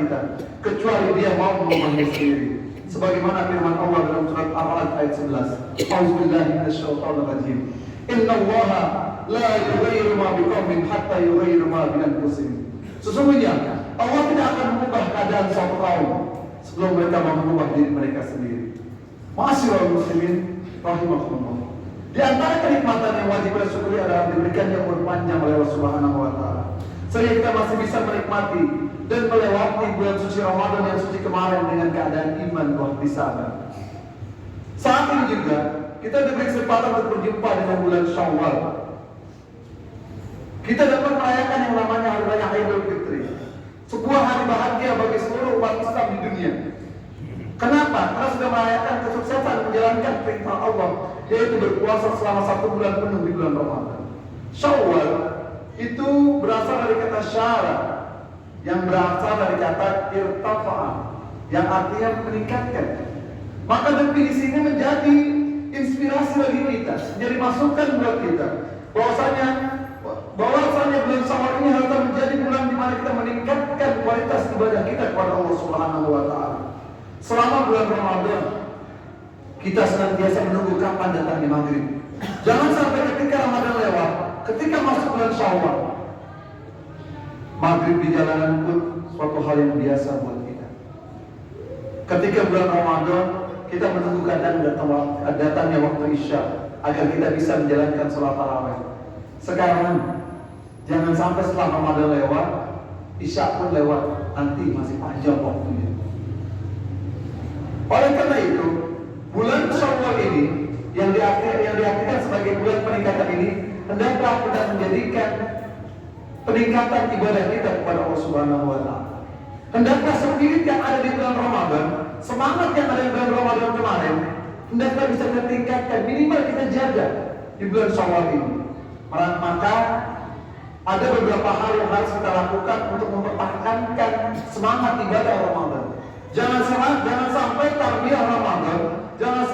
kita kecuali dia mau mengubahnya sendiri. Sebagaimana firman Allah dalam surat Al-Alaq ayat 11. A'udzubillahi minasyaitonir rajim. Innallaha la yughayyiru ma biqaumin hatta yughayyiru ma bi anfusihim. Sesungguhnya Allah tidak akan mengubah keadaan suatu kaum sebelum mereka mengubah diri mereka sendiri. Ma'asyiral muslimin rahimakumullah. Di antara kenikmatan yang wajib kita syukuri adalah diberikannya umur panjang oleh Allah Subhanahu wa taala. Sehingga kita masih bisa menikmati dan melewati bulan suci Ramadan yang suci kemarin dengan keadaan iman wahdi sabar. Saat ini juga kita diberi kesempatan untuk berjumpa dengan bulan Syawal. Kita dapat merayakan yang namanya Hari Raya Idul Fitri, sebuah hari bahagia bagi seluruh umat Islam di dunia. Kenapa? Karena sudah merayakan kesuksesan menjalankan perintah Allah, yaitu berpuasa selama 1 bulan penuh di bulan Ramadan. Syawal itu berasal dari kata syara, yang berasal dari kata irtafa'a, yang artinya meningkatkan. Maka definisi ini menjadi inspirasi bagi kita, menjadi masukan buat kita, bahwasanya bulan Syawal ini harus menjadi bulan di mana kita meningkatkan kualitas ibadah kita kepada Allah Subhanahu wa taala. Selama bulan Ramadan kita senantiasa menunggu kapan datangnya maghrib. Jangan sampai ketika Ramadan lewat, ketika masuk bulan Syawal, maghrib di jalanan pun suatu hal yang biasa buat kita. Ketika bulan Ramadan kita menunggu datangnya waktu Isya agar kita bisa menjalankan sholat tarawih. Sekarang jangan sampai setelah Ramadan lewat, Isya pun lewat, nanti masih panjang waktunya. Oleh karena itu, bulan Syawal ini yang diartikan sebagai bulan peningkatan ini, hendaklah kita menjadikan peningkatan ibadah kita kepada Allah Subhanahu wa taala. Hendaklah spirit yang ada di bulan Ramadan, semangat yang ada di bulan Ramadan kemarin, hendaklah bisa kita tingkatkan, minimal kita jaga di bulan Syawal ini. Maka ada beberapa hal yang harus kita lakukan untuk mempertahankan semangat ibadah Ramadan. Jangan sampai tarbiyah Ramadan, jangan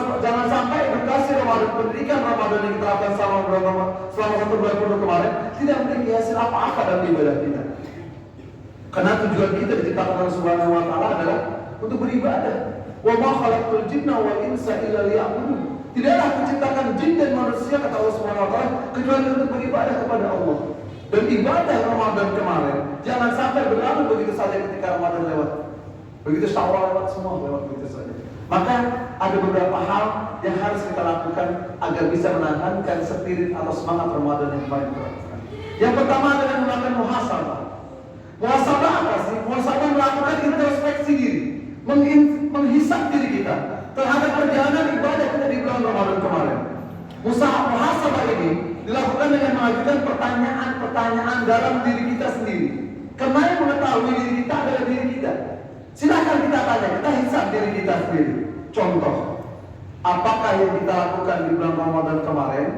sampai edukasi Ramadan, pendidikan Ramadan yang kita lakukan selama 1 bulan penuh kemarin tidak memiliki hasil apa-apa dalam ibadah kita. Karena tujuan kita diciptakan oleh Subhanahu wa taala adalah untuk beribadah. Wa ma khalaqtul jinna wal insa illa liya'budun. Tidaklah menciptakan jin dan manusia, kata Allah Subhanahu wa taala, kecuali untuk beribadah kepada Allah. Dan ibadah Ramadan kemarin jangan sampai berlalu begitu saja ketika Ramadan lewat. Begitu Syawal lewat, semua lewat begitu saja. Maka ada beberapa hal yang harus kita lakukan agar bisa menahankan spirit atau semangat Ramadan yang paling kuat. Yang pertama adalah melakukan muhasabah. Muhasabah apa sih? Muhasabah melakukan introspeksi diri, menghisap diri kita terhadap perjalanan ibadah kita di bulan Ramadan kemarin. Muhasabah ini dilakukan dengan mengajukan pertanyaan-pertanyaan dalam diri kita sendiri. Karena yang mengetahui diri kita adalah diri kita. Silahkan kita tanya, kita hisap diri kita sendiri. Contoh, apakah yang kita lakukan di bulan Ramadan kemarin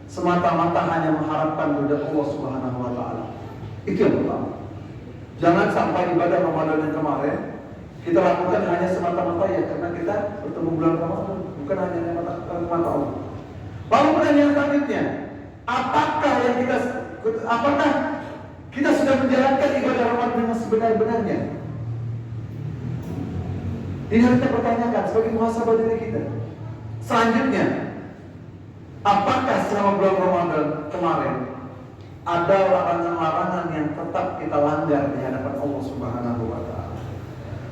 semata-mata hanya mengharapkan ridha Allah Subhanahu wa taala? Itu yang pertama. Jangan sampai ibadah Ramadan yang kemarin kita lakukan hanya semata-mata ya karena kita bertemu bulan Ramadan, bukan hanya mata Allah. Lalu pertanyaan selanjutnya, apakah kita sudah menjalankan ibadah Ramadan dengan sebenar-benarnya? Ini harus kita pertanyakan sebagai muhasabah diri kita. Selanjutnya, apakah selama bulan Ramadan kemarin ada larangan-larangan yang tetap kita langgar di hadapan Allah Subhanahu wa taala?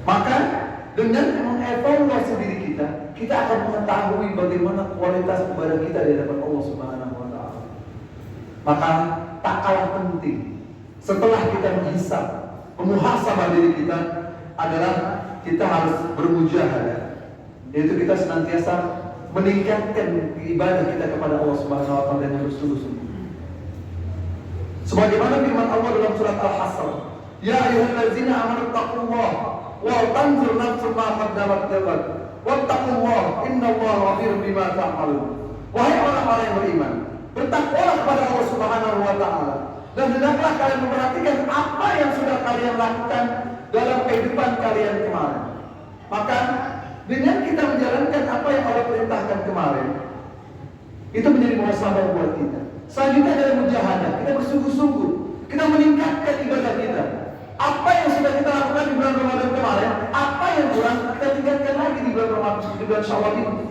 Maka dengan mengevaluasi diri kita akan mengetahui bagaimana kualitas ibadah kita di hadapan Allah Subhanahu wa taala. Maka tak kalah penting setelah kita menghisab, memuhasabah diri kita adalah kita harus bermujahadah, yaitu kita senantiasa meningkatkan ibadah kita kepada Allah Subhanahu wa taala dengan bersungguh-sungguh. Sebagaimana firman Allah dalam surat Al-Hasr, "Ya ayyuhallazina amanu taqullaha wa tanzur nafsun ma qaddamat lighad wattaqullaha innallaha khabirun bima ta'malun." Wahai orang-orang yang beriman, bertakwalah kepada Allah Subhanahu wa taala dan hendaklah kalian memperhatikan apa yang sudah kalian lakukan dalam kehidupan kalian kemarin. Maka dengan kita menjalankan apa yang Allah perintahkan kemarin, itu menjadi muhasabah buat kita. Selanjutnya adalah mujahadah, kita bersungguh-sungguh, kita meningkatkan ibadah kita. Apa yang sudah kita lakukan di bulan Ramadan kemarin, apa yang kurang kita tingkatkan lagi di bulan Ramadan, di bulan Syawal ini.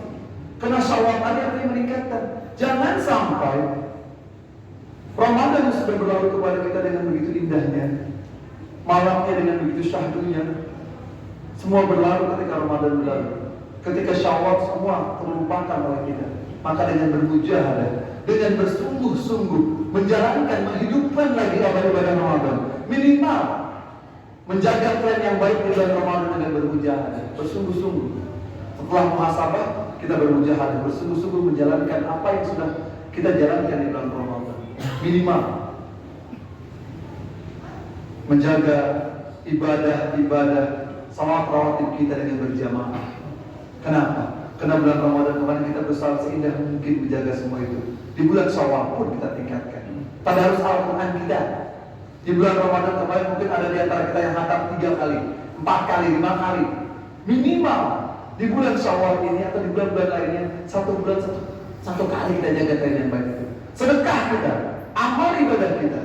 Karena Syawal tadi apa yang meningkatkan. Jangan sampai Ramadan yang sudah berlalu kepada kita dengan begitu indahnya, malamnya dengan begitu syahdunya, semua berlalu ketika Ramadan berlalu. Ketika Syawal semua terlupakan oleh kita. Maka dengan bermujahadah, dengan bersungguh-sungguh menjalankan, menghidupkan lagi ibadah Ramadan, minimal menjaga tren yang baik di bulan Ramadan dengan bermujahadah, bersungguh-sungguh. Setelah muhasabah, kita bermujahadah, bersungguh-sungguh menjalankan apa yang sudah kita jalankan di bulan Ramadan. Minimal menjaga ibadah-ibadah salat rawatib kita dengan berjamaah. Kenapa? Karena bulan Ramadan kemarin kita berusaha seindah mungkin menjaga semua itu. Di bulan Syawal pun kita tingkatkan. Tadarus Al-Quran kita di bulan Ramadan kemarin mungkin ada di antara kita yang hatam 3 kali, 4 kali, 5 kali. Minimal di bulan Syawal ini atau di bulan-bulan lainnya satu bulan satu kali kita jaga tren yang baik itu. Sedekah kita, amal ibadah kita,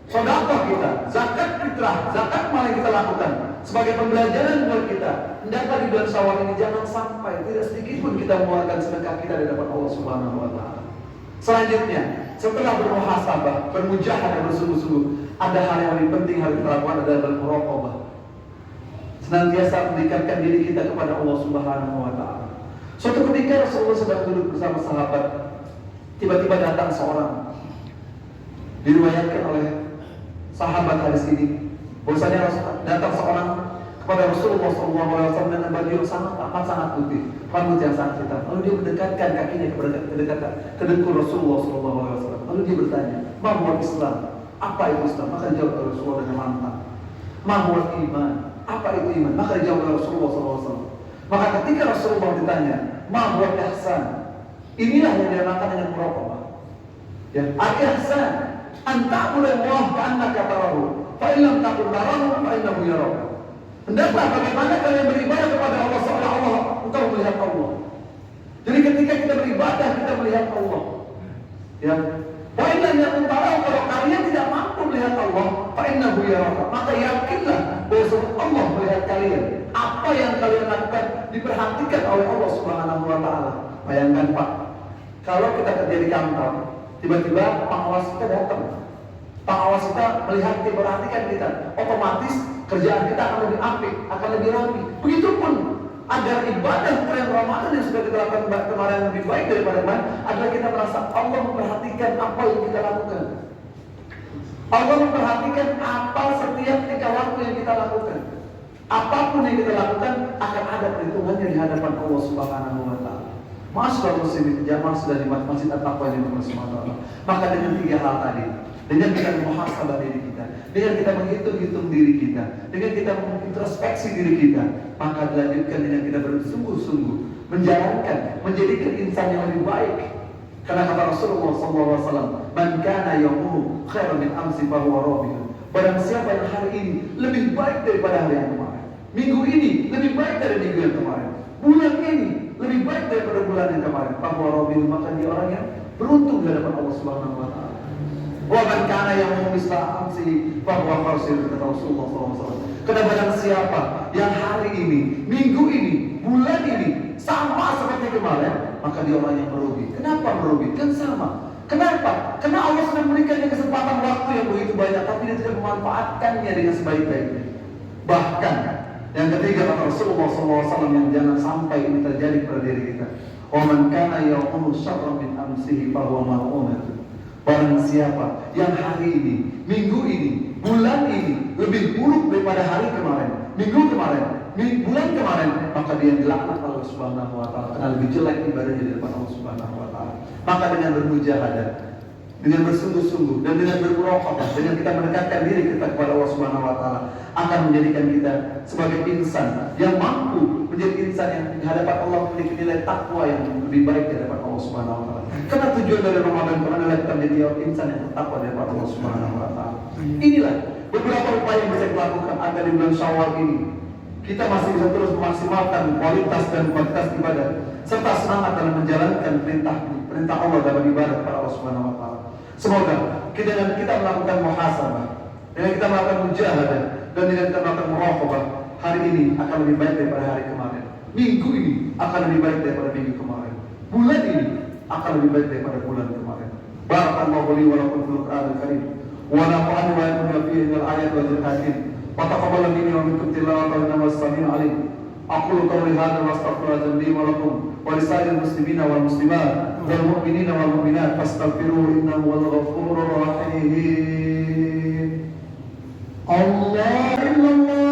sedekah kita, zakat fitrah, zakat mal yang kita lakukan sebagai pembelajaran buat kita. Hendaklah di bulan Syawal ini jangan sampai tidak sedikit pun kita mengeluarkan sedekah kita di hadapan Allah Subhanahu wa taala. Selanjutnya, setelah bermuhasabah, bermujahadah, bersungguh-sungguh, ada hal yang lebih penting harus kita lakukan adalah bermuraqabah. Senantiasa mendekatkan diri kita kepada Allah Subhanahu wa taala. Suatu ketika Rasulullah sedang duduk bersama sahabat, tiba-tiba datang seorang. Diriwayatkan oleh sahabat hadis ini bahwasanya datang seorang kepada Rasulullah SAW dengan baju yang sangat putih, rambut yang sangat hitam. Lalu dia mendekatkan kakinya ke dengkul Rasulullah SAW. Lalu dia bertanya, "Ma huwa Islam?" Apa itu Islam? Maka dijawab oleh Rasulullah dengan lantang. "Ma huwa iman?" Apa itu iman? Maka dijawab oleh Rasulullah SAW. Maka ketika Rasulullah ditanya, "Ma huwa ihsan?" Inilah yang dinamakan dengan muraqabah. Ya, al-ihsan anta'budallaha ka'annaka tarahu, fa in lam takun tarahu fa innahu yaraka. Hendaklah bagaimana kalian beribadah kepada Allah seolah-olah engkau melihat Allah. Jadi ketika kita beribadah kita melihat Allah. Ya. Wa in lam takun tarahu, kalau kalian tidak mampu melihat Allah, fa innahu yaraka. Maka yakinlah bahwa Allah melihat kalian. Apa yang kalian lakukan diperhatikan oleh Allah Subhanahu wa taala. Bayangkan Pak, kalau kita kerja di kantor, tiba-tiba pengawas kita datang. Pengawas kita melihat, memperhatikan kita, otomatis kerjaan kita akan lebih apik, akan lebih rapi. Begitupun agar ibadah tren Ramadan yang sudah kita lakukan kemarin lebih baik daripada kemarin, adalah kita merasa Allah memperhatikan apa yang kita lakukan. Allah memperhatikan apa setiap tingkah laku yang kita lakukan. Apapun yang kita lakukan akan ada perhitungannya di hadapan Allah Subhanahu wa taala. Masyaallah muslimin jamaah sudah di Masjid At-Taqwa yang dimurahkan. Maka dengan 3 hal tadi, dengan kita muhasabah diri kita, dengan kita menghitung-hitung diri kita, dengan kita mengintrospeksi diri kita, maka dilanjutkan dengan kita bersungguh-sungguh menjalankan, menjadikan insan yang lebih baik. Karena kata Rasulullah SAW, "Man kana yawmuhu khairan min amsi fa huwa rabih." Barang siapa yang hari ini lebih baik daripada hari yang kemarin, minggu ini lebih baik dari minggu yang kemarin, bulan ini lebih baik daripada bulan yang kemarin, fa huwa rabih, maka dia orang yang beruntung di hadapan Allah Subhanahu wa taala. Wa man kana yawmuhu misla amsi fa huwa khasir, kata Rasulullah SAW. Karena barang siapa yang hari ini, minggu ini, bulan ini sama seperti kemarin, maka dia orang yang merugi. Kenapa merugi? Kan sama. Kenapa? Karena Allah sudah memberikannya kesempatan waktu yang begitu banyak, tapi dia tidak memanfaatkannya dengan sebaik-baiknya. Bahkan yang ketiga kata Rasulullah SAW yang jangan sampai ini terjadi pada diri kita. Wa man kana yawmuhu syarran min amsihi fa huwa mal'unun. Barang siapa yang hari ini, minggu ini, bulan ini lebih buruk daripada hari kemarin, minggu kemarin, bulan kemarin, maka dia dilaknat oleh Allah Subhanahu wa taala karena lebih jelek ibadahnya di depan Allah Subhanahu wa taala. Maka dengan bermujahadah, dengan bersungguh-sungguh dan dengan bermuraqabah, dengan kita mendekatkan diri kita kepada Allah Subhanahu wa taala, akan menjadikan kita sebagai insan yang mampu menjadi insan yang di hadapan Allah memiliki nilai takwa yang lebih baik di hadapan Allah Subhanahu wa taala. Karena tujuan dari Ramadan kemarin adalah kita menjadi insan yang bertakwa di hadapan Allah Subhanahu wa taala. Inilah beberapa upaya yang bisa kita lakukan agar di bulan Syawal ini kita masih bisa terus memaksimalkan kualitas dan kuantitas ibadah serta semangat dalam menjalankan perintah Allah dalam ibadah kepada Allah Subhanahu wa taala. Semoga dengan kita melakukan muhasabah, dengan kita melakukan mujahadah, dan dengan kekuatan muraqabah, hari ini akan lebih baik daripada hari kemarin. Minggu ini akan lebih baik daripada minggu kemarin. Bulan ini akan lebih baik daripada bulan kemarin. Barakallahu li wa lakum fil Qur'anil Karim. Wa nafa'ani wa iyyakum fihi minal ayati wal hakim. Wa taqabbal minni wa minkum tilawatan innahu as-sami'ul 'alim. Aqulu qawli hadha wa astaghfirullaha li wa lakum wa lisa'iril muslimina wal muslimat wal mu'minina wal mu'minat fastaghfiruhu innahu huwal ghafurur rahim. Allah illallah